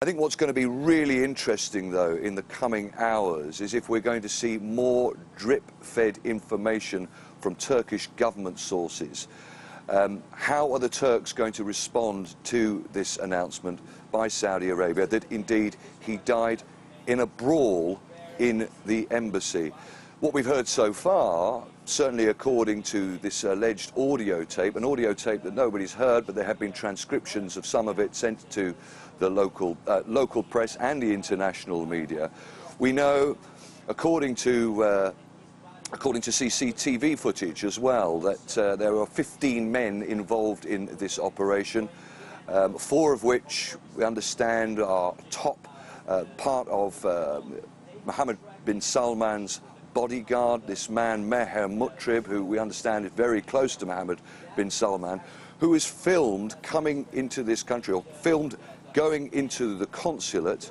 I think what's going to be really interesting, though, in the coming hours is if we're going to see more drip-fed information from Turkish government sources. How are the Turks going to respond to this announcement by Saudi Arabia that indeed he died in a brawl in the embassy? What we've heard so far, certainly according to this alleged audio tape, an audio tape that nobody's heard, but there have been transcriptions of some of it sent to the local press and the international media. We know, according to CCTV footage as well, that there are 15 men involved in this operation, 4 of which we understand are top part of Mohammed bin Salman's bodyguard, this man Meher Mutrib, who we understand is very close to Mohammed bin Salman, who is filmed coming into this country, or filmed going into the consulate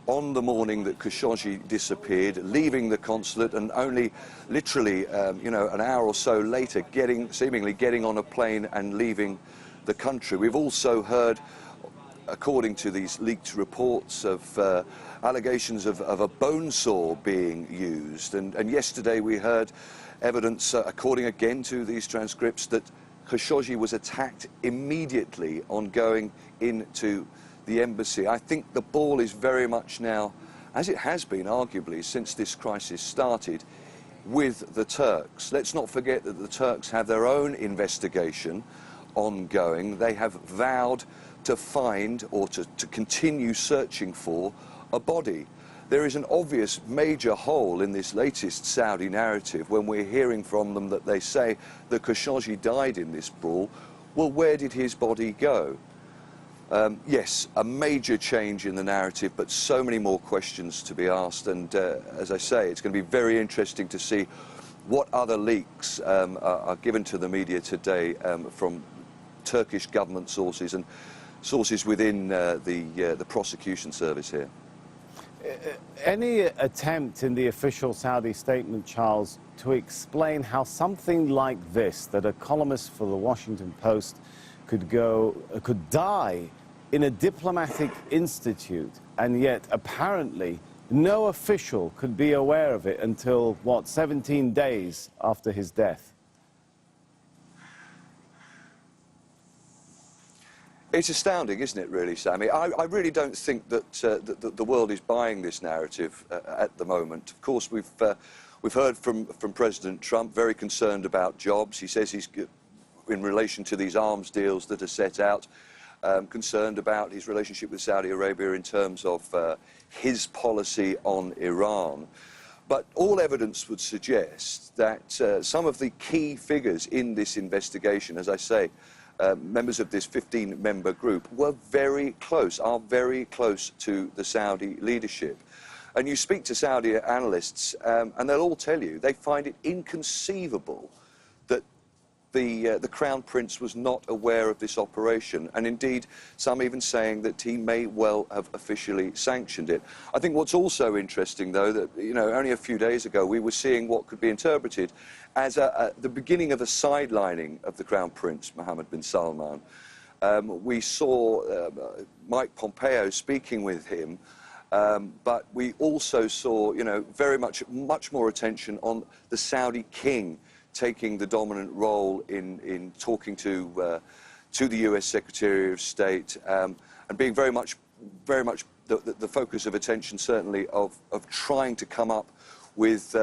on the morning that Khashoggi disappeared, leaving the consulate, and only literally, an hour or so later, seemingly getting on a plane and leaving the country. We've also heard, according to these leaked reports, of allegations of a bone saw being used. And yesterday we heard evidence, according again to these transcripts, that Khashoggi was attacked immediately on going into the embassy. I think the ball is very much now, as it has been arguably since this crisis started, with the Turks. Let's not forget that the Turks have their own investigation ongoing. They have vowed to find, or to continue searching for, a body. There is an obvious major hole in this latest Saudi narrative when we're hearing from them that they say that Khashoggi died in this brawl. Well, where did his body go? Yes, a major change in the narrative, but so many more questions to be asked. And as I say, it's going to be very interesting to see what other leaks are given to the media today from Turkish government sources and sources within the prosecution service here. Any attempt in the official Saudi statement, Charles, to explain how something like this, that a columnist for the Washington Post could die in a diplomatic institute, and yet apparently no official could be aware of it until, what, 17 days after his death? It's astounding, isn't it, really, Sammy? I really don't think that the world is buying this narrative at the moment. Of course, we've heard from President Trump, very concerned about jobs. He says he's, in relation to these arms deals that are set out, concerned about his relationship with Saudi Arabia in terms of his policy on Iran. But all evidence would suggest that some of the key figures in this investigation, as I say, members of this 15-member group, are very close to the Saudi leadership. And you speak to Saudi analysts, and they'll all tell you they find it inconceivable that the Crown Prince was not aware of this operation, and indeed some even saying that he may well have officially sanctioned it. I think what's also interesting, though, that only a few days ago we were seeing what could be interpreted as the beginning of a sidelining of the Crown Prince, Mohammed bin Salman. We saw Mike Pompeo speaking with him, but we also saw, very much more attention on the Saudi king taking the dominant role in talking to the US Secretary of State, and being very much the focus of attention, certainly, of trying to come up with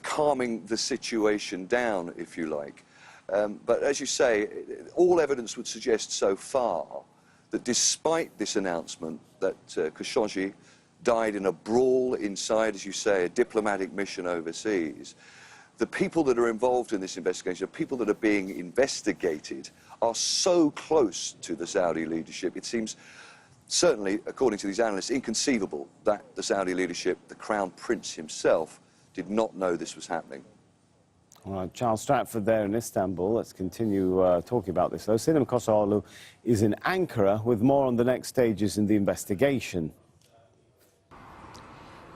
calming the situation down, if you like. But as you say, all evidence would suggest so far that despite this announcement that Khashoggi died in a brawl inside, as you say, a diplomatic mission overseas, the people that are involved in this investigation, the people that are being investigated, are so close to the Saudi leadership. It seems, certainly, according to these analysts, inconceivable that the Saudi leadership, the Crown Prince himself, did not know this was happening. All right, Charles Stratford there in Istanbul. Let's continue talking about this, though. Sinem Kosoğlu is in Ankara with more on the next stages in the investigation.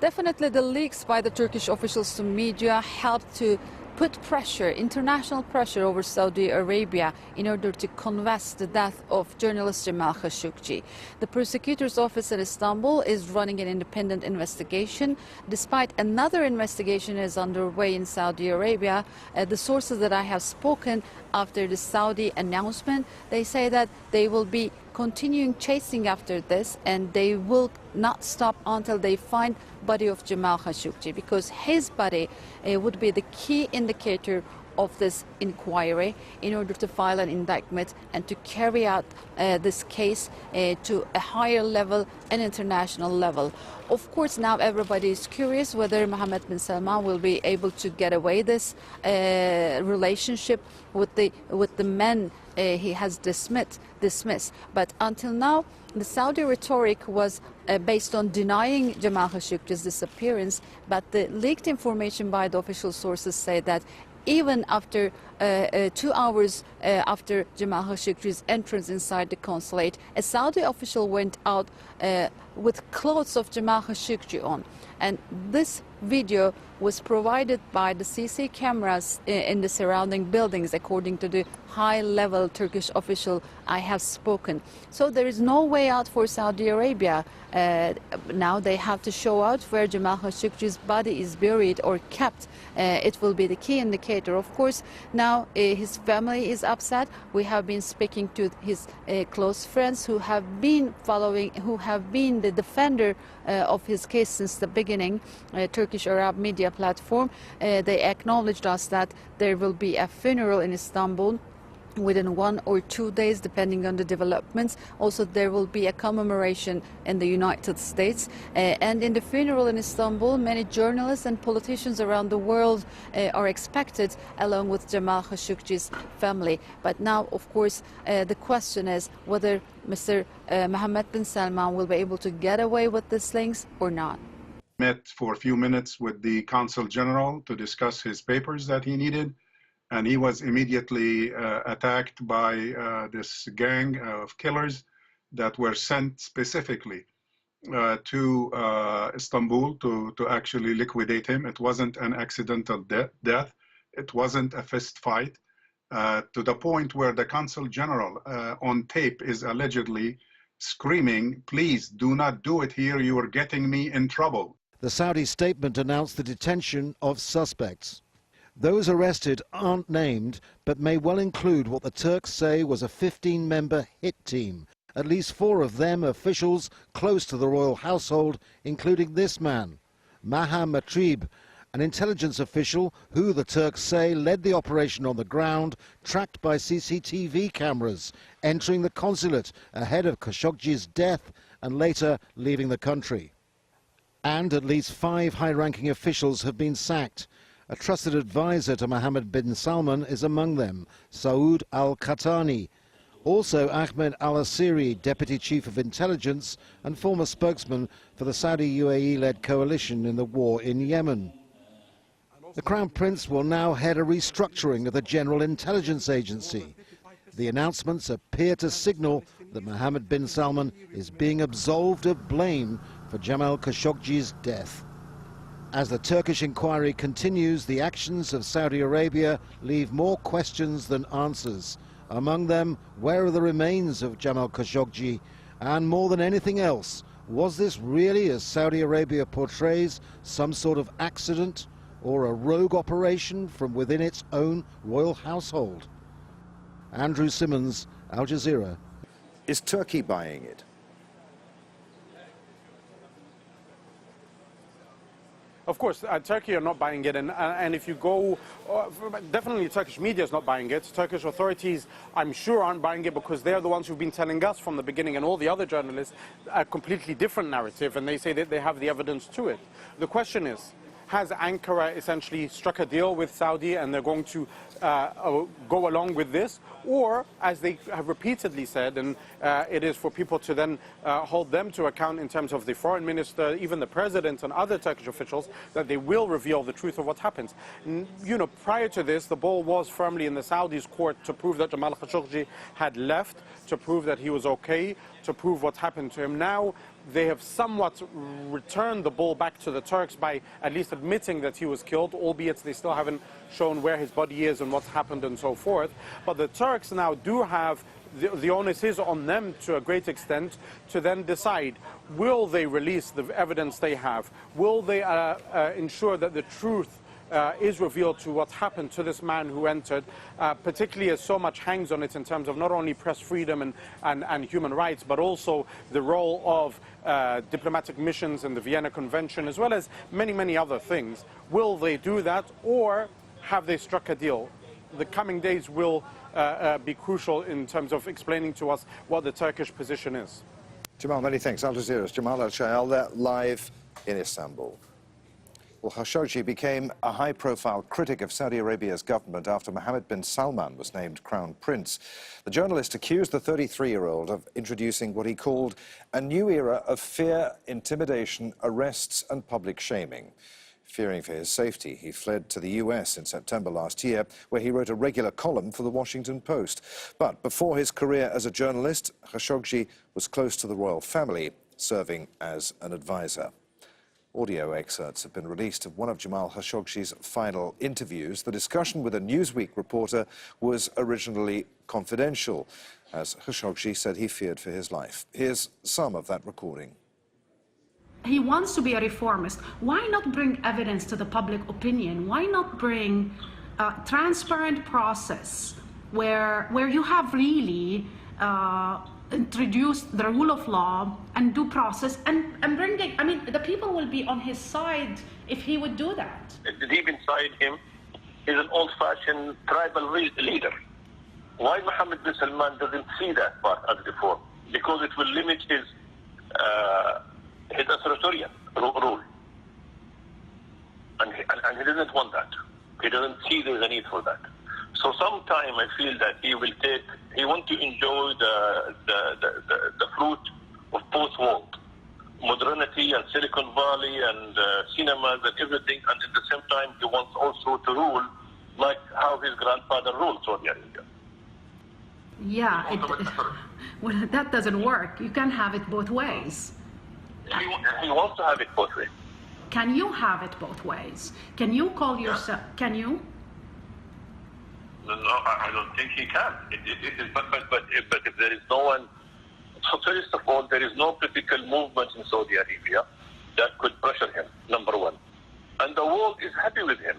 Definitely the leaks by the Turkish officials to media helped to put pressure, international pressure over Saudi Arabia in order to confess the death of journalist Jemal Khashoggi. The prosecutor's office in Istanbul is running an independent investigation. Despite another investigation is underway in Saudi Arabia, the sources that I have spoken after the Saudi announcement, they say that they will be continuing chasing after this and they will not stop until they find body of Jemal Khashoggi, because his body would be the key indicator of this inquiry in order to file an indictment and to carry out this case to a higher level, an international level. Of course, now everybody is curious whether Mohammed bin Salman will be able to get away this relationship with the men he has dismissed. But until now, the Saudi rhetoric was based on denying Jemal Khashoggi's disappearance, but the leaked information by the official sources say that even after 2 hours after Jemal Khashoggi's entrance inside the consulate, a Saudi official went out with clothes of Jemal Khashoggi on. And this video was provided by the CC cameras in the surrounding buildings, according to the high-level Turkish official I have spoken. So there is no way out for Saudi Arabia. Now they have to show out where Jemal Khashoggi's body is buried or kept. It will be the key indicator. Of course, now his family is upset. We have been speaking to his close friends who have been the defender of his case since the beginning. Turkish Arab media platform, they acknowledged us that there will be a funeral in Istanbul within 1 or 2 days, depending on the developments. Also, there will be a commemoration in the United States. And in the funeral in Istanbul, many journalists and politicians around the world are expected, along with Jemal Khashoggi's family. But now, of course, the question is whether Mr. Mohammed bin Salman will be able to get away with these things or not. Met for a few minutes with the Consul General to discuss his papers that he needed. And he was immediately attacked by this gang of killers that were sent specifically to Istanbul to actually liquidate him. It wasn't an accidental death. It wasn't a fist fight, to the point where the Consul General on tape is allegedly screaming, "Please do not do it here. You are getting me in trouble." The Saudi statement announced the detention of suspects. Those arrested aren't named, but may well include what the Turks say was a 15-member hit team. At least 4 of them officials close to the royal household, including this man, Maha Matrib, an intelligence official who the Turks say led the operation on the ground, tracked by CCTV cameras, entering the consulate ahead of Khashoggi's death and later leaving the country. And at least 5 high-ranking officials have been sacked. A trusted advisor to Mohammed bin Salman is among them, Saud al-Qahtani. Also Ahmed al-Asiri, Deputy Chief of Intelligence and former spokesman for the Saudi-UAE-led coalition in the war in Yemen. The Crown Prince will now head a restructuring of the General Intelligence Agency. The announcements appear to signal that Mohammed bin Salman is being absolved of blame for Jemal Khashoggi's death. As the Turkish inquiry continues, the actions of Saudi Arabia leave more questions than answers. Among them, where are the remains of Jemal Khashoggi? And more than anything else, was this really, as Saudi Arabia portrays, some sort of accident or a rogue operation from within its own royal household? Andrew Simmons, Al Jazeera. Is Turkey buying it? Of course, Turkey are not buying it, and if you go, definitely Turkish media is not buying it. Turkish authorities, I'm sure, aren't buying it because they're the ones who've been telling us from the beginning, and all the other journalists, a completely different narrative, and they say that they have the evidence to it. The question is, has Ankara essentially struck a deal with Saudi and they're going to go along with this? Or, as they have repeatedly said, and it is for people to then hold them to account in terms of the foreign minister, even the president and other Turkish officials, that they will reveal the truth of what happens. You know, prior to this, the ball was firmly in the Saudis' court to prove that Jemal Khashoggi had left, to prove that he was okay. to prove what happened to him. Now they have somewhat returned the ball back to the Turks by at least admitting that he was killed, albeit they still haven't shown where his body is and what happened and so forth. But the Turks now do have, the onus is on them to a great extent to then decide, will they release the evidence they have? Will they ensure that the truth is revealed to what happened to this man who entered, particularly as so much hangs on it in terms of not only press freedom and human rights, but also the role of diplomatic missions in the Vienna Convention, as well as many, many other things. Will they do that, or have they struck a deal? The coming days will be crucial in terms of explaining to us what the Turkish position is. Jemal, many thanks. Al Jazeera's Jemal Al-Shayal there, live in Istanbul. Well, Khashoggi became a high-profile critic of Saudi Arabia's government after Mohammed bin Salman was named crown prince. The journalist accused the 33-year-old of introducing what he called a new era of fear, intimidation, arrests and public shaming. Fearing for his safety, he fled to the US in September last year, where he wrote a regular column for the Washington Post. But before his career as a journalist, Khashoggi was close to the royal family, serving as an advisor. Audio excerpts have been released of one of Jamal Khashoggi's final interviews. The discussion with a Newsweek reporter was originally confidential, as Khashoggi said he feared for his life. Here's some of that recording. He wants to be a reformist. Why not bring evidence to the public opinion? Why not bring a transparent process where you have really introduce the rule of law and due process and bringing, I mean, the people will be on his side if he would do that. Deep inside him is an old-fashioned tribal leader. Why Mohammed bin Salman doesn't see that part as reform? Because it will limit his authoritarian rule. And he doesn't want that. He doesn't see there's a need for that. So sometime I feel that he wants to enjoy the fruit of post-world modernity and Silicon Valley and cinemas and everything, and at the same time he wants also to rule like how his grandfather ruled Saudi Arabia. Yeah, well, that doesn't work. You can't have it both ways. He wants to have it both ways. Can you have it both ways? Can you call yourself, can you? No, I don't think he can. But if there is no one, so first of all, there is no political movement in Saudi Arabia that could pressure him, number one. And the world is happy with him.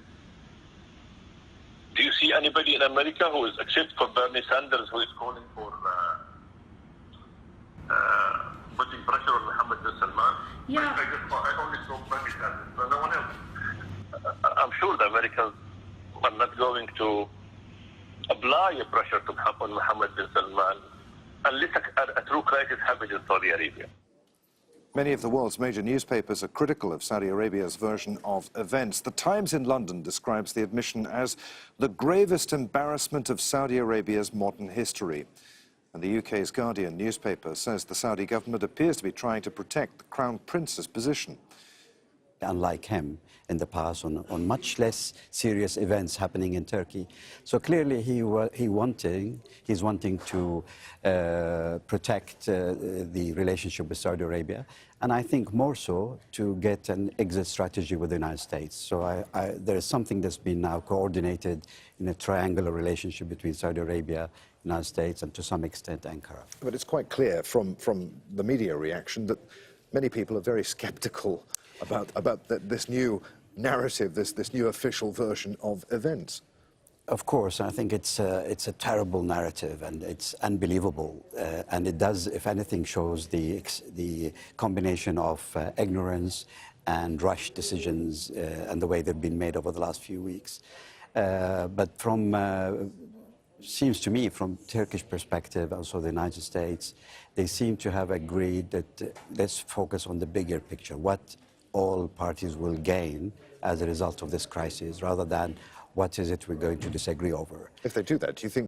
Do you see anybody in America who is, except for Bernie Sanders, who is calling for putting pressure on Mohammed bin Salman? Yeah. I only saw Bernie Sanders, but no one else. I'm sure the Americans are not going to apply a pressure to Mohammed bin Salman unless a true crisis happens in Saudi Arabia. Many of the world's major newspapers are critical of Saudi Arabia's version of events. The Times in London describes the admission as the gravest embarrassment of Saudi Arabia's modern history. And the UK's Guardian newspaper says the Saudi government appears to be trying to protect the Crown Prince's position. Unlike him in the past on much less serious events happening in Turkey. So clearly he's wanting to protect the relationship with Saudi Arabia, and I think more so to get an exit strategy with the United States. So there is something that's been now coordinated in a triangular relationship between Saudi Arabia, United States, and to some extent Ankara. But it's quite clear from the media reaction that many people are very skeptical about this new narrative, this new official version of events. Of course, I think it's a terrible narrative and it's unbelievable. And it does, if anything, shows the combination of ignorance and rushed decisions and the way they've been made over the last few weeks. But seems to me, from Turkish perspective, also the United States, they seem to have agreed that let's focus on the bigger picture, what all parties will gain as a result of this crisis, rather than what is it we're going to disagree over. If they do that, do you think